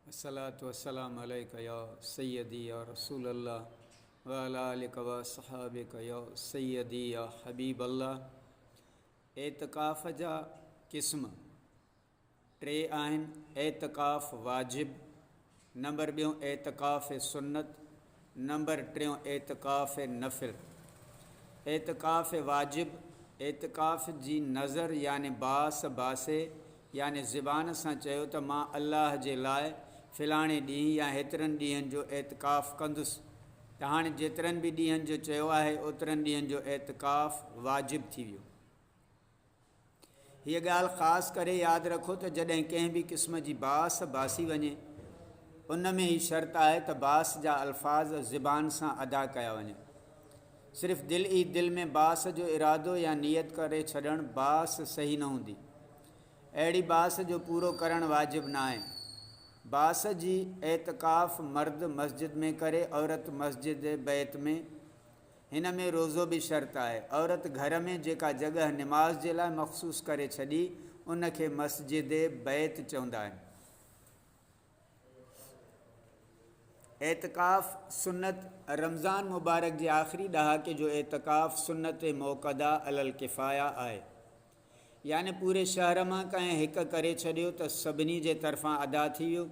अस्सलातु वस्सलामु अलैका या सय्यदी या रसूल अल्लाह व अला आलिका व सहाबिका या सय्यदी या हबीब अल्लाह। एतिकाफ़ जा क़िस्म टे आहिनि। एतिकाफ़ वाजिब, नंबर ॿियों एतिकाफ़ सुन्नत, नंबर टियों एतिकाफ़ नफ़िल। एतिकाफ़ वाजिब, एतिकाफ़ जी नज़र यानी बास बासे यानी ज़बान सां चयो त मां अल्लाह जे लाइ फ़िलाणे ॾींहुं या हेतिरनि ॾींहंनि जो एतिकाफ़ कंदुसि, त हाणे जेतिरनि बि ॾींहंनि जो चयो आहे ओतिरनि ॾींहंनि जो एतिकाफ़ वाजिब थी वियो। हीअ ॻाल्हि ख़ासि करे यादि रखो त जॾहिं कंहिं बि क़िस्म जी बास बासी वञे उन में ई शर्त आहे त बास जा अल्फाज़ ज़बान सां अदा कया वञनि। सिर्फ़ु दिलि में बास जो इरादो या नियत करे छॾणु बास सही न हूंदी। अहिड़ी बास जो पूरो करणु वाजिब न आहे। बास जी एतिकाफ़ मर्द मस्जिद में करे, औरत मस्जिद बैत में। हिन में रोज़ो बि शर्त आहे। औरत घर में जेका जॻह निमाज़ जे लाइ मख़सूस करे छॾी उनखे मस्जिद बैत चवंदा आहिनि। एतिकाफ़ सुन्नत, रमज़ान मुबारक जे आख़िरी ॾहाके जो एतिकाफ़ सुन्नत मौक़दा अलल किफ़ाया आहे, यानी पूरे शहर मां कंहिं हिकु करे छॾियो त सभिनी जे तरफ़ां अदा थी वियो,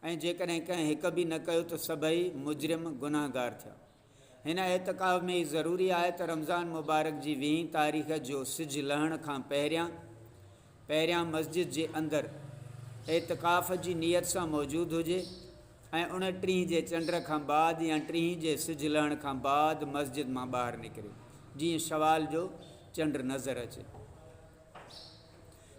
ऐं जेकॾहिं कंहिं हिकु बि न कयो त सभई मुजरिम गुनाहगार थिया। हिन एतिकाफ़ में ई ज़रूरी आहे त रमज़ान मुबारक जी 20 तारीख़ जो सिज लहण खां पहिरियां मस्जिद जे अंदरि एतिकाफ़ जी नियत सां मौजूदु हुजे ऐं 29 जे चंड खां बाद या 30 जे सिज लहण खां बाद मस्जिद मां ॿाहिरि निकिरे, जीअं शवाल जो चंड नज़र अचे।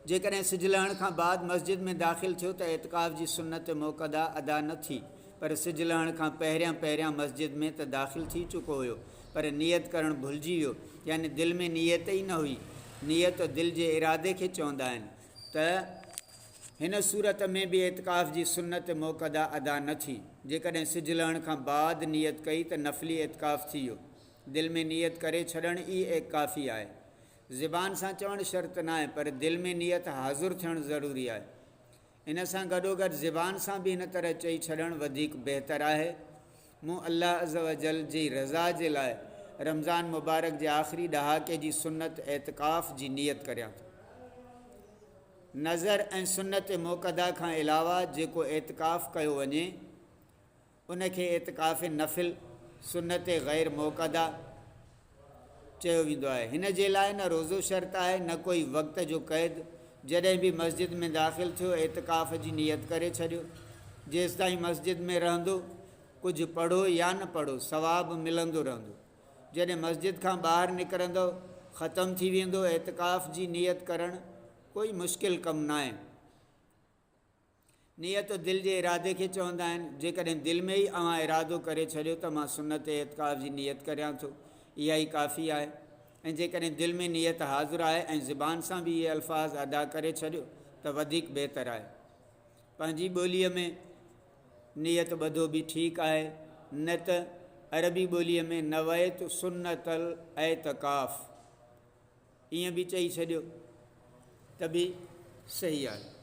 जेकॾहिं सिज लहण खां बाद मस्जिद में दाख़िल थियो त एतिकाफ़ जी सुन्नत मौक़दा अदा न थी, पर सिज लहण खां पहिरियां मस्जिद में त दाख़िल थी चुको हुयो, पर नियत करणु भुलिजी वियो, यानी दिलि में नियत ई न हुई। नियत दिलि जे इरादे खे चवंदा आहिनि। त हिन सूरत में बि एतिकाफ़ जी सुन्नत मौक़दा अदा न थी। जेकॾहिं सिज लहण खां बाद नियत कई त नफ़ली एतिकाफ़ थी वियो। दिलि में नियत करे छॾणु ई एक काफ़ी आहे। ज़बान सां चवणु शर्त न आहे, पर दिलि में नियत हाज़ुर थियणु ज़रूरी आहे। इन सां गॾोगॾु ज़बान सां बि हिन तरह चई छॾणु वधीक बहितरु आहे, मूं अल्लाह अज़्ज़ व जल जी रज़ा जे लाइ रमज़ान मुबारक जे आख़िरी ॾहाके जी सुन्नत एतिकाफ़ जी नियत करियां थो। नज़र ऐं सुन्नत मौक़दा खां अलावा जेको एतिकाफ़ कयो वञे उनखे एतिकाफ़ नफ़िल, सुन्नत ग़ैर मौक़दा चयो वेंदो आहे। हिन जे लाइ न रोज़ो शर्त आहे, न कोई वक़्त जो क़ैद। जॾहिं बि मस्जिद में दाख़िल थियो एतिकाफ़ जी नियत करे छॾियो। जेसि ताईं मस्जिद में रहंदो कुझु पढ़ो या न पढ़ो सवाबु मिलंदो रहंदो। जॾहिं मस्जिद खां ॿाहिरि निकिरंदो ख़तमु थी वेंदो। एतिकाफ़ जी नियत करणु कोई मुश्किल कमु न आहे। नियत दिलि जे इरादे खे चवंदा आहिनि। जेकॾहिं दिलि में ई अव्हां इरादो करे छॾियो त मां सुन्नत एतिकाफ़ जी नियत करियां थो, इहा ई काफ़ी आहे। ऐं जेकॾहिं दिलि में नियत हाज़ुर आहे ऐं ज़बान सां बि इहे अल्फाज़ अदा करे छॾियो त वधीक बहितरु आहे। पंहिंजी ॿोलीअ में नियत ॿधो बि ठीकु आहे, न त अरबी ॿोलीअ में नवैत सुन्नतल एतिकाफ़ ईअं बि चई छॾियो त बि सही आहे।